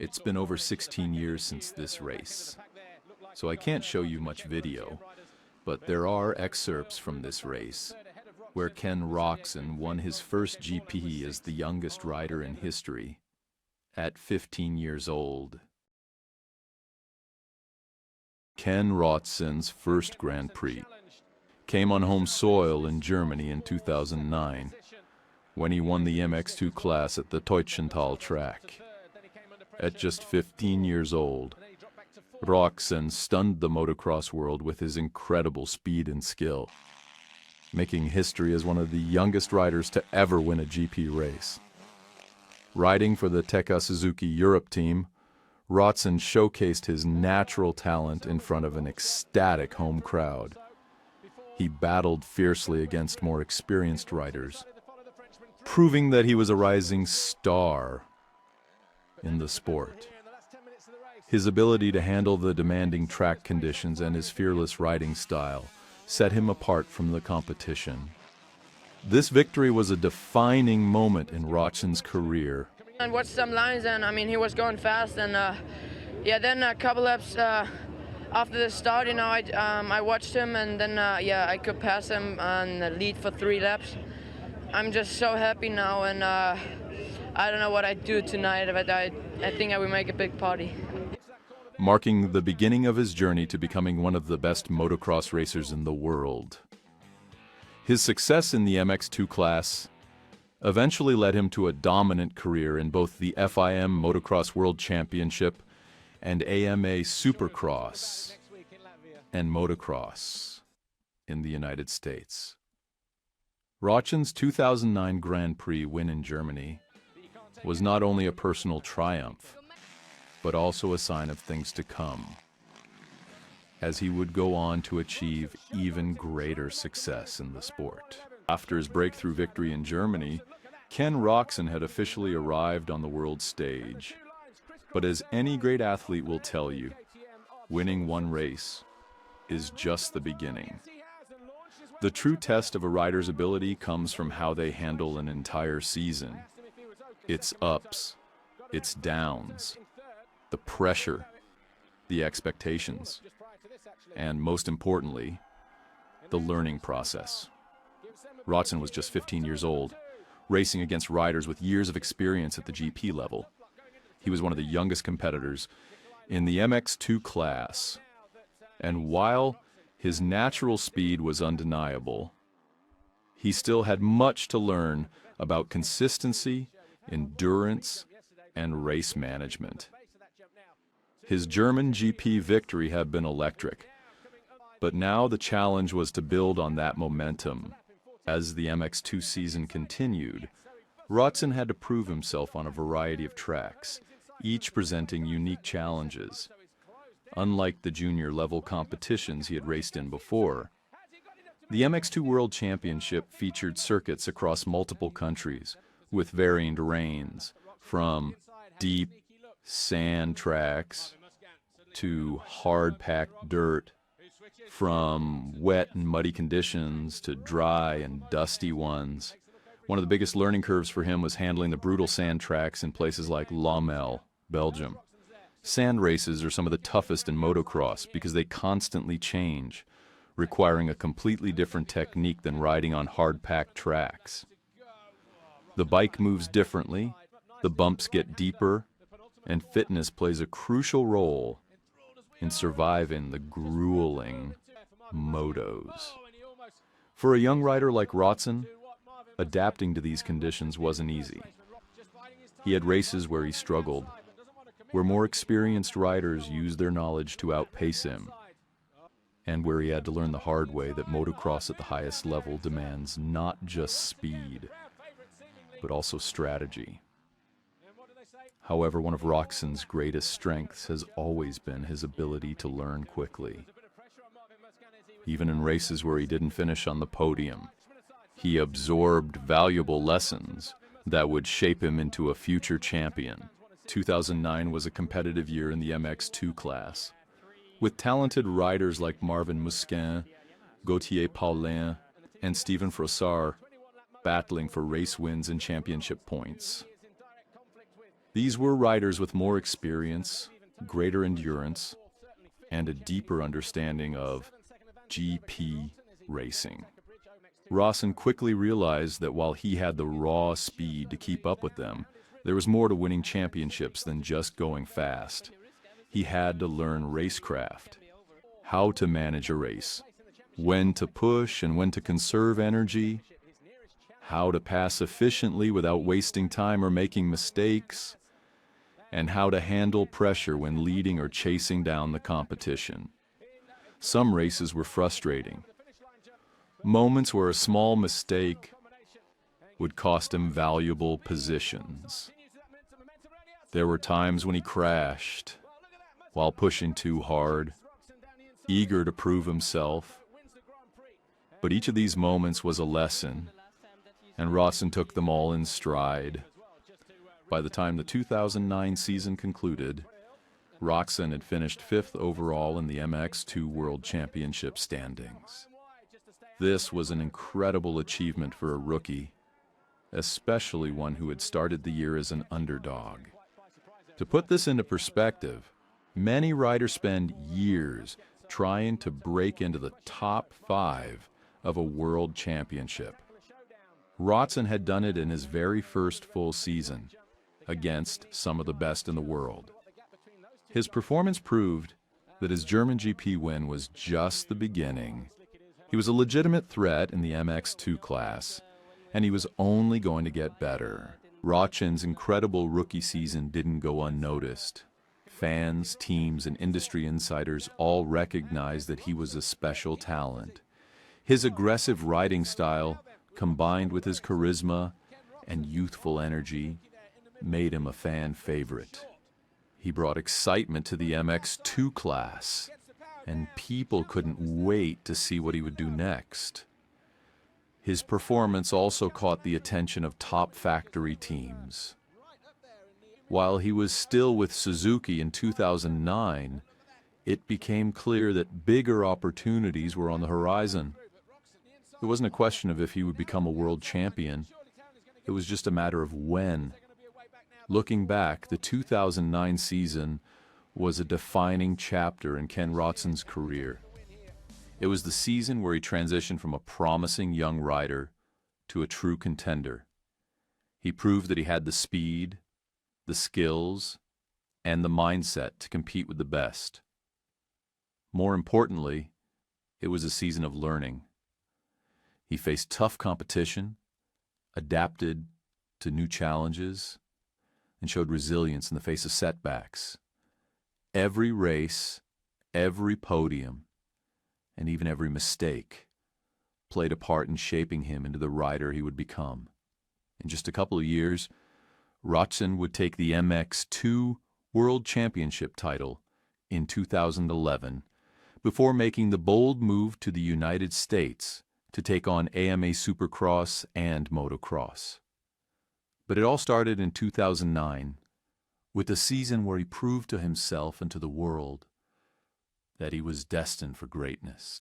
It's been over 16 years since this race, so I can't show you much video, but there are excerpts from this race, where Ken Roczen won his first GP as the youngest rider in history, at 15 years old. Ken Roczen's first Grand Prix came on home soil in Germany in 2009, when he won the MX2 class at the Teutschenthal track. At just 15 years old, Roczen stunned the motocross world with his incredible speed and skill, making history as one of the youngest riders to ever win a GP race. Riding for the Teka Suzuki Europe team, Roczen showcased his natural talent in front of an ecstatic home crowd. He battled fiercely against more experienced riders, proving that he was a rising star in the sport. His ability to handle the demanding track conditions and his fearless riding style set him apart from the competition. This victory was a defining moment in Roczen's career. I watched some lines, and I mean, he was going fast, and then a couple laps after the start, I watched him, and then I could pass him and lead for 3 laps. I'm just so happy now, and I don't know what I'd do tonight, but I think I will make a big party. Marking the beginning of his journey to becoming one of the best motocross racers in the world. His success in the MX2 class eventually led him to a dominant career in both the FIM Motocross World Championship and AMA Supercross and Motocross in the United States. Roczen's 2009 Grand Prix win in Germany was not only a personal triumph, but also a sign of things to come, as he would go on to achieve even greater success in the sport. After his breakthrough victory in Germany, Ken Roczen had officially arrived on the world stage. But as any great athlete will tell you, winning one race is just the beginning. The true test of a rider's ability comes from how they handle an entire season. Its ups, its downs, the pressure, the expectations, and most importantly, the learning process. Roczen was just 15 years old, racing against riders with years of experience at the GP level. He was one of the youngest competitors in the MX2 class, and while his natural speed was undeniable, he still had much to learn about consistency, endurance, and race management. His German GP victory had been electric, but now the challenge was to build on that momentum. As the MX2 season continued, Roczen had to prove himself on a variety of tracks, each presenting unique challenges. Unlike the junior-level competitions he had raced in before, the MX2 World Championship featured circuits across multiple countries with varying terrains, from deep sand tracks to hard-packed dirt, from wet and muddy conditions to dry and dusty ones. One of the biggest learning curves for him was handling the brutal sand tracks in places like Lommel, Belgium. Sand races are some of the toughest in motocross because they constantly change, requiring a completely different technique than riding on hard-packed tracks. The bike moves differently, the bumps get deeper, and fitness plays a crucial role in surviving the grueling motos. For a young rider like Roczen, adapting to these conditions wasn't easy. He had races where he struggled, where more experienced riders used their knowledge to outpace him, and where he had to learn the hard way that motocross at the highest level demands not just speed, but also strategy. However, one of Roczen's greatest strengths has always been his ability to learn quickly. Even in races where he didn't finish on the podium, he absorbed valuable lessons that would shape him into a future champion. 2009 was a competitive year in the MX2 class, with talented riders like Marvin Musquin, Gauthier Paulin, and Steven Frossard battling for race wins and championship points. These were riders with more experience, greater endurance, and a deeper understanding of GP racing. Roczen quickly realized that while he had the raw speed to keep up with them, there was more to winning championships than just going fast. He had to learn racecraft, how to manage a race, when to push and when to conserve energy, how to pass efficiently without wasting time or making mistakes, and how to handle pressure when leading or chasing down the competition. Some races were frustrating. Moments where a small mistake would cost him valuable positions. There were times when he crashed while pushing too hard, eager to prove himself. But each of these moments was a lesson, and Roczen took them all in stride. By the time the 2009 season concluded, Roczen had finished 5th overall in the MX2 World Championship standings. This was an incredible achievement for a rookie, especially one who had started the year as an underdog. To put this into perspective, many riders spend years trying to break into the top 5 of a world championship. Roczen had done it in his very first full season, against some of the best in the world. His performance proved that his German GP win was just the beginning. He was a legitimate threat in the MX2 class, and he was only going to get better. Roczen's incredible rookie season didn't go unnoticed. Fans, teams, and industry insiders all recognized that he was a special talent. His aggressive riding style, combined with his charisma and youthful energy, made him a fan favorite. He brought excitement to the MX2 class, and people couldn't wait to see what he would do next. His performance also caught the attention of top factory teams. While he was still with Suzuki in 2009, it became clear that bigger opportunities were on the horizon. It wasn't a question of if he would become a world champion. It was just a matter of when. Looking back, the 2009 season was a defining chapter in Ken Roczen's career. It was the season where he transitioned from a promising young rider to a true contender. He proved that he had the speed, the skills, and the mindset to compete with the best. More importantly, it was a season of learning. He faced tough competition, adapted to new challenges, and showed resilience in the face of setbacks. Every race, every podium, and even every mistake played a part in shaping him into the rider he would become. In just a couple of years, Roczen would take the MX2 World Championship title in 2011 before making the bold move to the United States to take on AMA Supercross and Motocross. But it all started in 2009 with a season where he proved to himself and to the world that he was destined for greatness.